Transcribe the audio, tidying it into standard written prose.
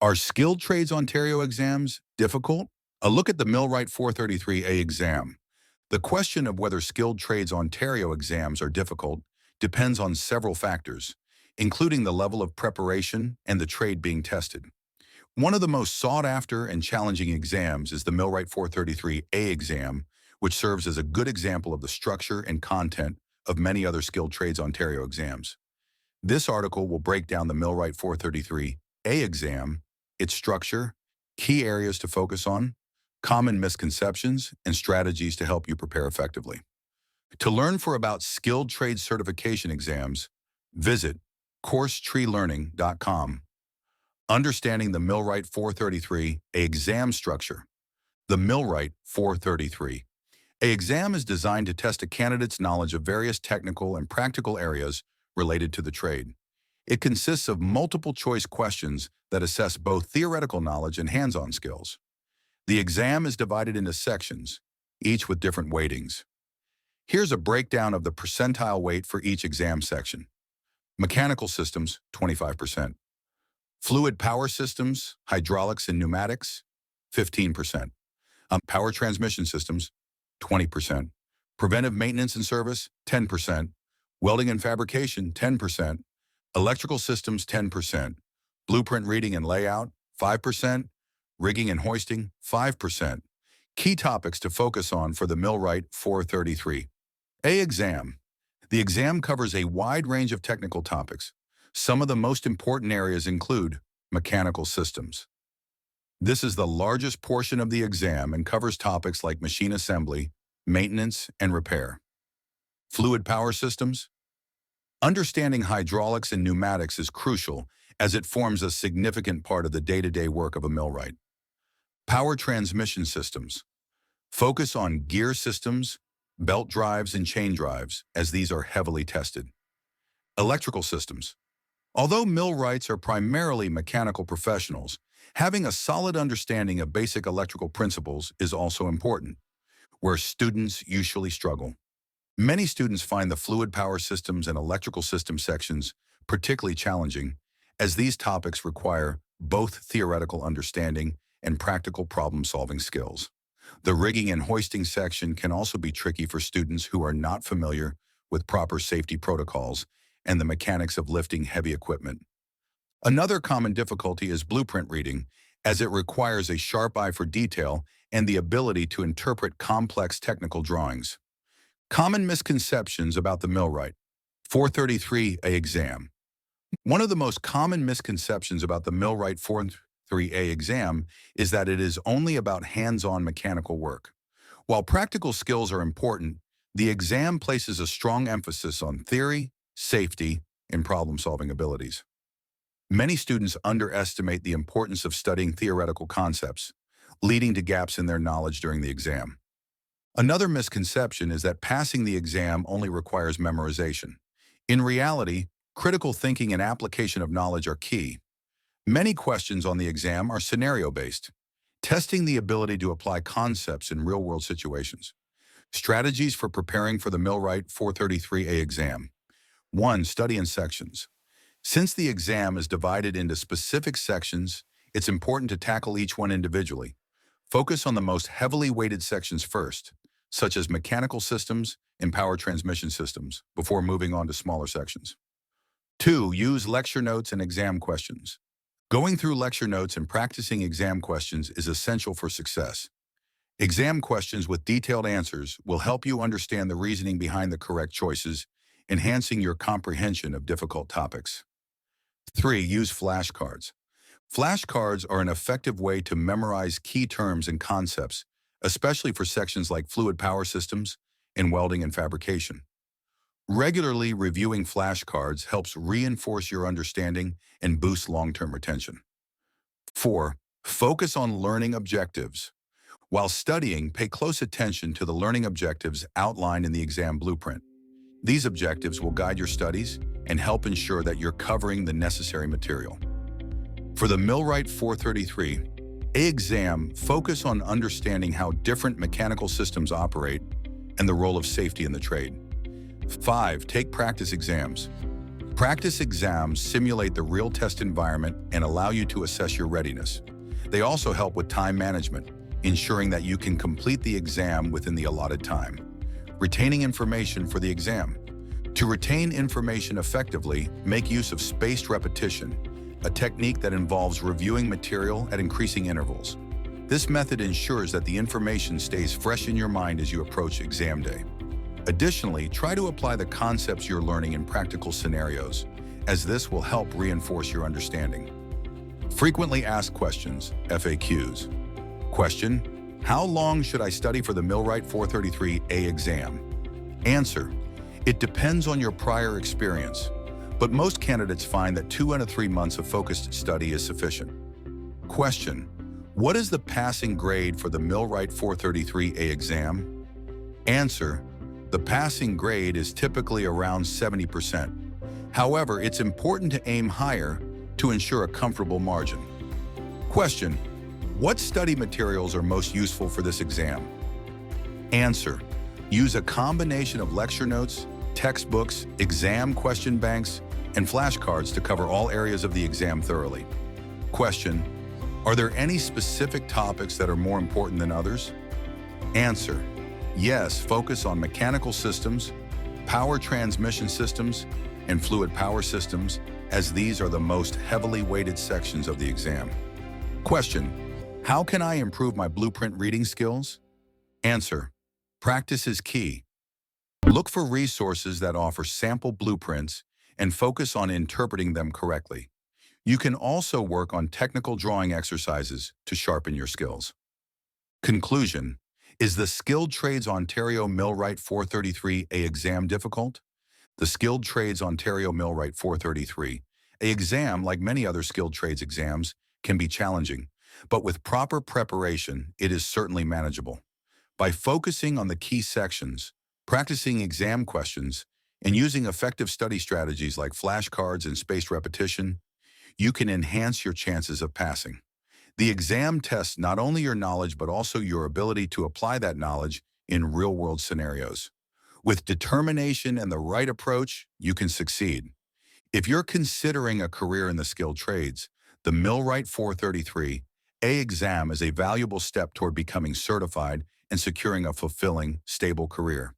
Are Skilled Trades Ontario exams difficult? A look at the Millwright 433A exam. The question of whether Skilled Trades Ontario exams are difficult depends on several factors, including the level of preparation and the trade being tested. One of the most sought-after and challenging exams is the Millwright 433A exam, which serves as a good example of the structure and content of many other Skilled Trades Ontario exams. This article will break down the Millwright 433A exam, its structure, key areas to focus on, common misconceptions, and strategies to help you prepare effectively. To learn about skilled trade certification exams, visit coursetreelearning.com. Understanding the Millwright 433A exam structure. The Millwright 433A exam is designed to test a candidate's knowledge of various technical and practical areas related to the trade. It consists of multiple choice questions that assess both theoretical knowledge and hands-on skills. The exam is divided into sections, each with different weightings. Here's a breakdown of the percentile weight for each exam section. Mechanical systems, 25%. Fluid power systems, hydraulics and pneumatics, 15%. Power transmission systems, 20%. Preventive maintenance and service, 10%. Welding and fabrication, 10%. Electrical systems, 10%. Blueprint reading and layout, 5%. Rigging and hoisting, 5%. Key topics to focus on for the Millwright 433A exam. The exam covers a wide range of technical topics. Some of the most important areas include mechanical systems. This is the largest portion of the exam and covers topics like machine assembly, maintenance, and repair. Fluid power systems. Understanding hydraulics and pneumatics is crucial as it forms a significant part of the day-to-day work of a millwright. Power transmission systems. Focus on gear systems, belt drives, and chain drives, as these are heavily tested. Electrical systems. Although millwrights are primarily mechanical professionals, having a solid understanding of basic electrical principles is also important, where students usually struggle. Many students find the fluid power systems and electrical system sections particularly challenging, as these topics require both theoretical understanding and practical problem-solving skills. The rigging and hoisting section can also be tricky for students who are not familiar with proper safety protocols and the mechanics of lifting heavy equipment. Another common difficulty is blueprint reading, as it requires a sharp eye for detail and the ability to interpret complex technical drawings. Common misconceptions about the Millwright 433A exam. One of the most common misconceptions about the Millwright 433A exam is that it is only about hands-on mechanical work. While practical skills are important, the exam places a strong emphasis on theory, safety, and problem-solving abilities. Many students underestimate the importance of studying theoretical concepts, leading to gaps in their knowledge during the exam. Another misconception is that passing the exam only requires memorization. In reality, critical thinking and application of knowledge are key. Many questions on the exam are scenario-based, testing the ability to apply concepts in real-world situations. Strategies for preparing for the Millwright 433A exam. 1. Study in sections. Since the exam is divided into specific sections, it's important to tackle each one individually. Focus on the most heavily weighted sections first, such as mechanical systems and power transmission systems, before moving on to smaller sections. 2. Use lecture notes and exam questions. Going through lecture notes and practicing exam questions is essential for success. Exam questions with detailed answers will help you understand the reasoning behind the correct choices, enhancing your comprehension of difficult topics. 3. Use flashcards. Flashcards are an effective way to memorize key terms and concepts, especially for sections like fluid power systems and welding and fabrication. Regularly reviewing flashcards helps reinforce your understanding and boost long-term retention. 4. Focus on learning objectives. While studying, pay close attention to the learning objectives outlined in the exam blueprint. These objectives will guide your studies and help ensure that you're covering the necessary material. For the Millwright 433A exam, focus on understanding how different mechanical systems operate and the role of safety in the trade. 5. Take practice exams. Practice exams simulate the real test environment and allow you to assess your readiness. They also help with time management, ensuring that you can complete the exam within the allotted time. Retaining information for the exam. To retain information effectively, make use of spaced repetition, a technique that involves reviewing material at increasing intervals. This method ensures that the information stays fresh in your mind as you approach exam day. Additionally, try to apply the concepts you're learning in practical scenarios, as this will help reinforce your understanding. Frequently asked questions, FAQs. Question: how long should I study for the Millwright 433A exam? Answer: it depends on your prior experience, but most candidates find that 2 to 3 months of focused study is sufficient. Question: what is the passing grade for the Millwright 433A exam? Answer: the passing grade is typically around 70%. However, it's important to aim higher to ensure a comfortable margin. Question: what study materials are most useful for this exam? Answer: use a combination of lecture notes, textbooks, exam question banks, and flashcards to cover all areas of the exam thoroughly. Question: are there any specific topics that are more important than others? Answer: yes, focus on mechanical systems, power transmission systems, and fluid power systems, as these are the most heavily weighted sections of the exam. Question: how can I improve my blueprint reading skills? Answer: practice is key. Look for resources that offer sample blueprints and focus on interpreting them correctly. You can also work on technical drawing exercises to sharpen your skills. Conclusion: is the Skilled Trades Ontario Millwright 433A exam difficult? The Skilled Trades Ontario Millwright 433A exam, like many other skilled trades exams, can be challenging, but with proper preparation, it is certainly manageable. By focusing on the key sections, practicing exam questions, and using effective study strategies like flashcards and spaced repetition, you can enhance your chances of passing. The exam tests not only your knowledge but also your ability to apply that knowledge in real-world scenarios. With determination and the right approach, you can succeed. If you're considering a career in the skilled trades, the Millwright 433A exam is a valuable step toward becoming certified and securing a fulfilling, stable career.